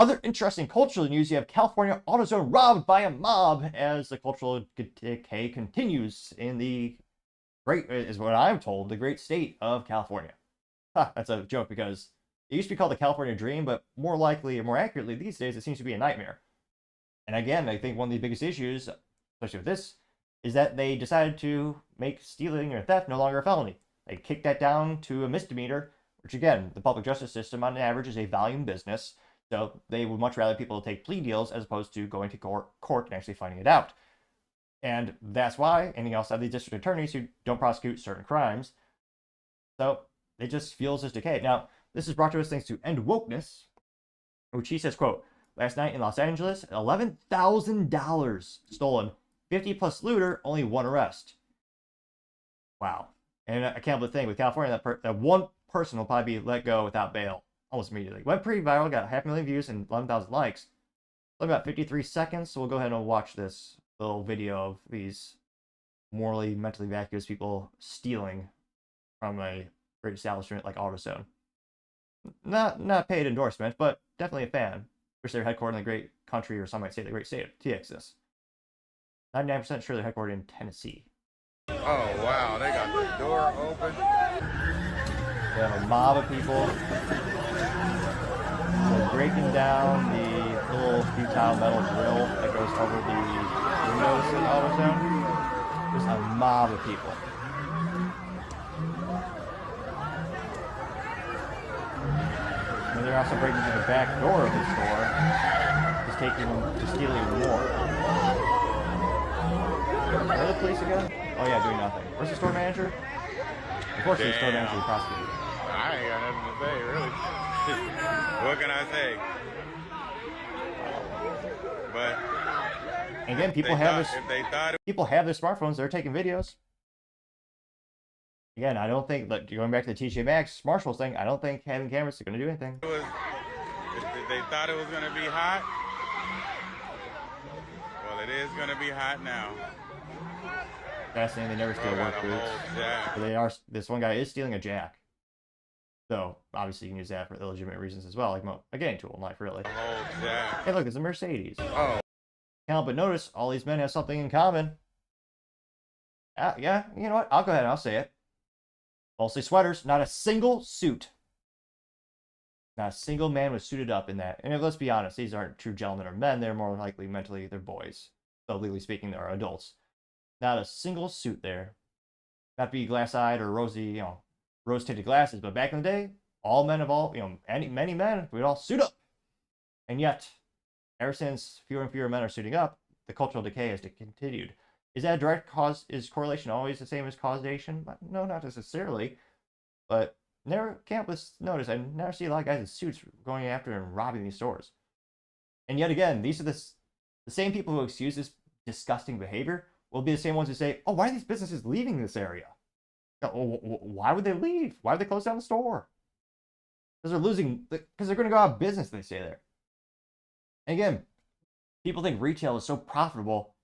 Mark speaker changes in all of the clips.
Speaker 1: Other interesting cultural news, you have California AutoZone robbed by a mob as the cultural decay continues in the great, is what I'm told, the great state of California. That's a joke because it used to be called the California Dream, but more likely, or more accurately these days, it seems to be a nightmare. And again, I think one of the biggest issues, especially with this, is that they decided to make stealing or theft no longer a felony. They kicked that down to a misdemeanor, which again, the public justice system on average is a volume business. So they would much rather people take plea deals as opposed to going to court and actually finding it out. And that's why, and you also have the district attorneys who don't prosecute certain crimes. So it just fuels this decay. Now, this is brought to us thanks to End Wokeness, which he says, quote, last night in Los Angeles, $11,000 stolen, 50 plus looter, only one arrest. Wow. And I can't believe the thing with California, that one person will probably be let go without bail almost immediately. Went pretty viral, got 500,000 views and 11,000 likes. Only about 53 seconds, so we'll go ahead and watch this little video of these morally, mentally vacuous people stealing from a great establishment like AutoZone. Not paid endorsement, but definitely a fan. Wish they're headquartered in the great country, or some might say the great state of Texas. 99% sure they're headquartered in Tennessee.
Speaker 2: Oh wow, they got the door open.
Speaker 1: They have a mob of people. They're breaking down the little futile metal grill that goes over the windows in AutoZone. There's a mob of people. And they're also breaking through the back door of the store, just stealing more. Where are the police again? Oh yeah, doing nothing. Where's the store manager? Unfortunately, the store manager is prosecuted.
Speaker 2: I ain't got nothing to say, really. What can I say? But
Speaker 1: again, people have their smartphones. They're taking videos. Again, I don't think, like, going back to the TJ Maxx Marshalls thing, I don't think having cameras is going to do anything.
Speaker 2: They thought it was going to be hot. Well, it is going to be hot now.
Speaker 1: Fascinating, they never steal work boots. But this one guy is stealing a jack. So, obviously you can use that for illegitimate reasons as well, like a game tool in life, really. Hey look, it's a Mercedes.
Speaker 2: Oh.
Speaker 1: Can't help but notice, all these men have something in common. Yeah, you know what, I'll go ahead and I'll say it. Mostly sweaters, not a single suit. Not a single man was suited up in that. And let's be honest, these aren't true gentlemen or men, they're more likely mentally, they're boys. So legally speaking, they're adults. Not a single suit there. Not to be glass-eyed or rosy, rose-tinted glasses, but back in the day, all men of all, many men would all suit up. And yet, ever since fewer and fewer men are suiting up, the cultural decay has continued. Is that a direct cause? Is correlation always the same as causation? No, not necessarily. But can't notice, I never see a lot of guys in suits going after and robbing these stores. And yet again, these are the same people who excuse this disgusting behavior will be the same ones who say, oh, why are these businesses leaving this area? Why would they leave? Why would they close down the store? Because they're going to go out of business, they say there. And again, people think retail is so profitable.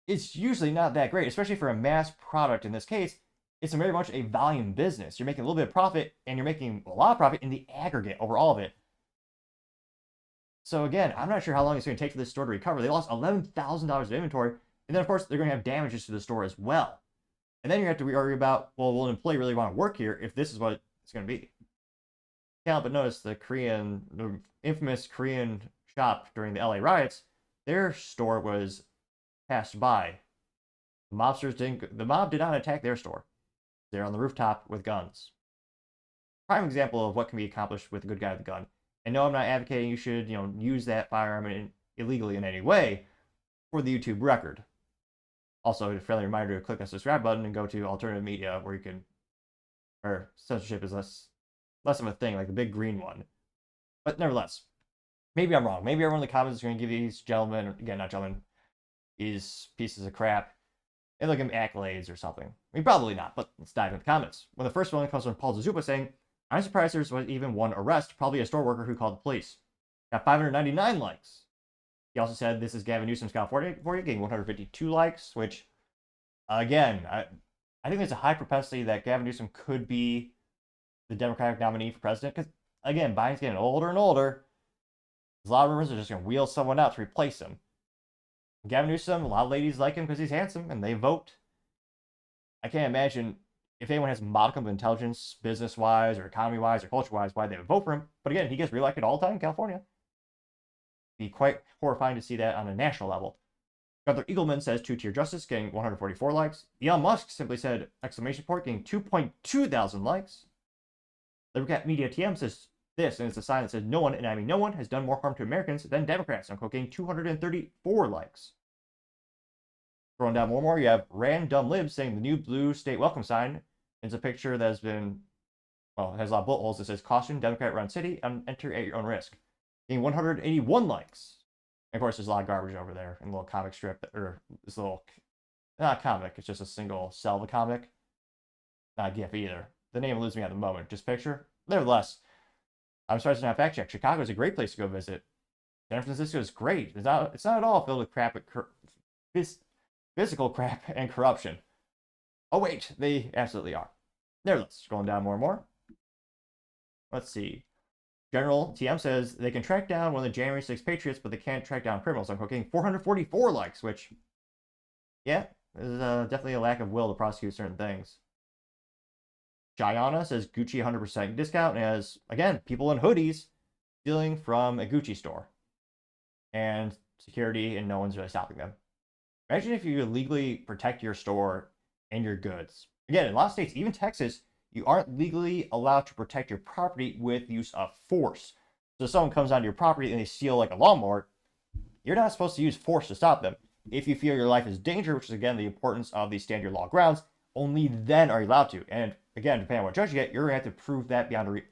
Speaker 1: It's usually not that great, especially for a mass product. In this case, it's very much a volume business. You're making a little bit of profit, and you're making a lot of profit in the aggregate over all of it. So again, I'm not sure how long it's going to take for this store to recover. They lost $11,000 of inventory, and then of course they're going to have damages to the store as well. And then you have to worry about, well, will an employee really want to work here if this is what it's going to be? Can't help but notice the infamous Korean shop during the LA riots, their store was passed by. The mob did not attack their store. They're on the rooftop with guns. Prime example of what can be accomplished with a good guy with a gun. And no, I'm not advocating you should, use that firearm illegally in any way for the YouTube record. Also, a friendly reminder to click the subscribe button and go to alternative media where censorship is less of a thing, like the big green one. But nevertheless, maybe I'm wrong. Maybe everyone in the comments is going to give these gentlemen, again, not gentlemen, these pieces of crap, and look at accolades or something. I mean, probably not, but let's dive into the comments. Well, the first one comes from Paul Zazupa saying, I'm surprised there was even one arrest, probably a store worker who called the police. Got 599 likes. He also said, this is Gavin Newsom's California for you, getting 152 likes, which, again, I think there's a high propensity that Gavin Newsom could be the Democratic nominee for president, because, again, Biden's getting older and older. There's a lot of rumors they're just going to wheel someone out to replace him. Gavin Newsom, a lot of ladies like him because he's handsome and they vote. I can't imagine if anyone has modicum of intelligence, business-wise or economy-wise or culture-wise, why they would vote for him. But again, he gets reelected all the time in California. It'd be quite horrifying to see that on a national level. Governor Eagleman says two-tier justice, getting 144 likes. Elon Musk simply said exclamation point, getting 2.2 thousand likes. The Media TM says this, and it's a sign that says no one, and I mean no one, has done more harm to Americans than Democrats, unquote, getting 234 likes. Scrolling down more, you have Random Libs saying the new blue state welcome sign. It's a picture that has been, well, it has a lot of bullet holes. It says caution, Democrat-run city, and enter at your own risk. Getting 181 likes. And of course, there's a lot of garbage over there in a little comic strip, or this little, not a comic, it's just a single cell of a comic. Not a GIF either. The name eludes me at the moment. Just picture. Nevertheless, I'm sorry to not fact check. Chicago is a great place to go visit. San Francisco is great. It's not at all filled with crap, physical crap and corruption. Oh wait, they absolutely are. Nevertheless, scrolling down more and more. Let's see. General TM says they can track down one of the January 6 Patriots, but they can't track down criminals. I'm getting 444 likes, which, yeah, is definitely a lack of will to prosecute certain things. Gianna says Gucci 100% discount, and has, again, people in hoodies stealing from a Gucci store. And security, and no one's really stopping them. Imagine if you could legally protect your store and your goods. Again, in a lot of states, even Texas, you aren't legally allowed to protect your property with use of force. So if someone comes onto your property and they steal like a lawnmower, you're not supposed to use force to stop them. If you feel your life is danger, which is again the importance of these stand your law grounds, only then are you allowed to. And again, depending on what judge you get, you're going to have to prove that beyond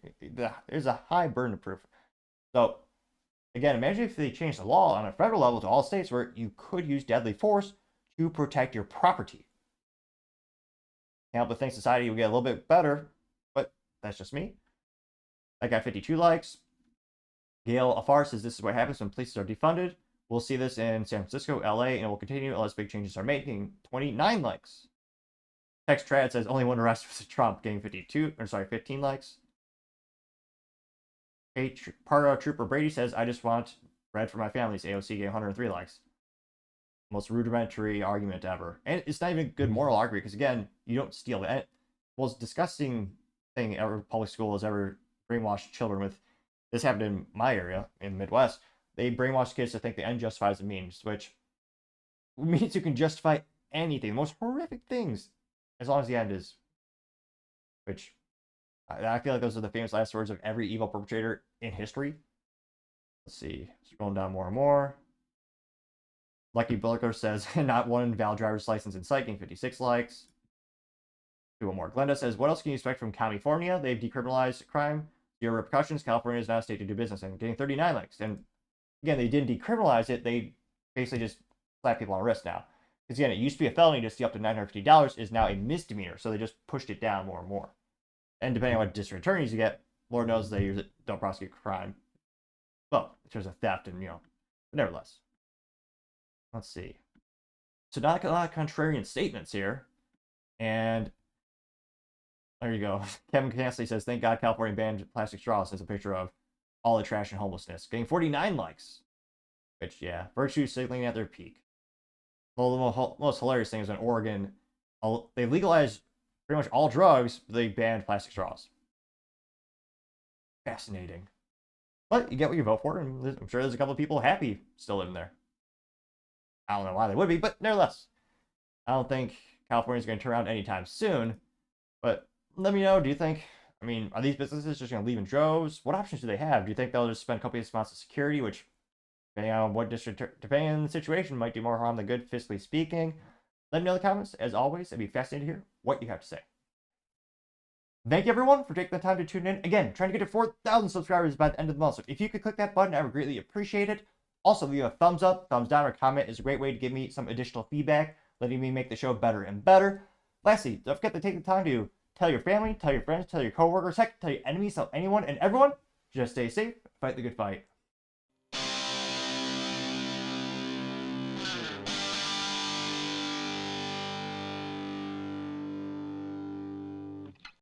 Speaker 1: there's a high burden of proof. So again, imagine if they changed the law on a federal level to all states where you could use deadly force to protect your property. Can't help but think society will get a little bit better, but that's just me. I got 52 likes. Gail Afar says this is what happens when places are defunded. We'll see this in San Francisco, LA, and it will continue unless big changes are made, getting 29 likes. Text Trad says only one arrest was Trump, getting 15 likes. Trooper Brady says, I just want bread for my family's AOC, getting 103 likes. Most rudimentary argument ever. And it's not even a good moral argument, because again, you don't steal it. And the most disgusting thing ever public school has ever brainwashed children with. This happened in my area, in the Midwest. They brainwashed kids to think the end justifies the means, which means you can justify anything, the most horrific things, as long as the end is. Which, I feel like those are the famous last words of every evil perpetrator in history. Let's see, scrolling down more and more. Lucky Bullocker says, not one valid driver's license in sight, getting 56 likes. Do one more. Glenda says, what else can you expect from California? They've decriminalized crime. Zero repercussions. California is not a state to do business in, getting 39 likes. And again, they didn't decriminalize it. They basically just slap people on the wrist now. Because again, it used to be a felony to steal up to $950, is now a misdemeanor. So they just pushed it down more and more. And depending on what district attorneys you get, Lord knows they use it, don't prosecute crime. Well, in terms of theft and, but nevertheless. Let's see. So not a lot of contrarian statements here. And there you go. Kevin Cassidy says, thank God California banned plastic straws. It's a picture of all the trash and homelessness. Getting 49 likes. Which, yeah, virtue signaling at their peak. Well, the most hilarious thing is in Oregon, they legalized pretty much all drugs, but they banned plastic straws. Fascinating. But you get what you vote for, and I'm sure there's a couple of people happy still living there. I don't know why they would be, but nevertheless, I don't think California's going to turn around anytime soon. But let me know, do you think, are these businesses just going to leave in droves? What options do they have? Do you think they'll just spend copious amounts of security, which, depending on what district, depending on the situation, might do more harm than good, fiscally speaking? Let me know in the comments. As always, I'd be fascinated to hear what you have to say. Thank you, everyone, for taking the time to tune in. Again, trying to get to 4,000 subscribers by the end of the month. So if you could click that button, I would greatly appreciate it. Also, leave a thumbs up, thumbs down, or comment is a great way to give me some additional feedback, letting me make the show better and better. Lastly, don't forget to take the time to tell your family, tell your friends, tell your coworkers, heck, tell your enemies, tell anyone and everyone. Just stay safe, fight the good fight.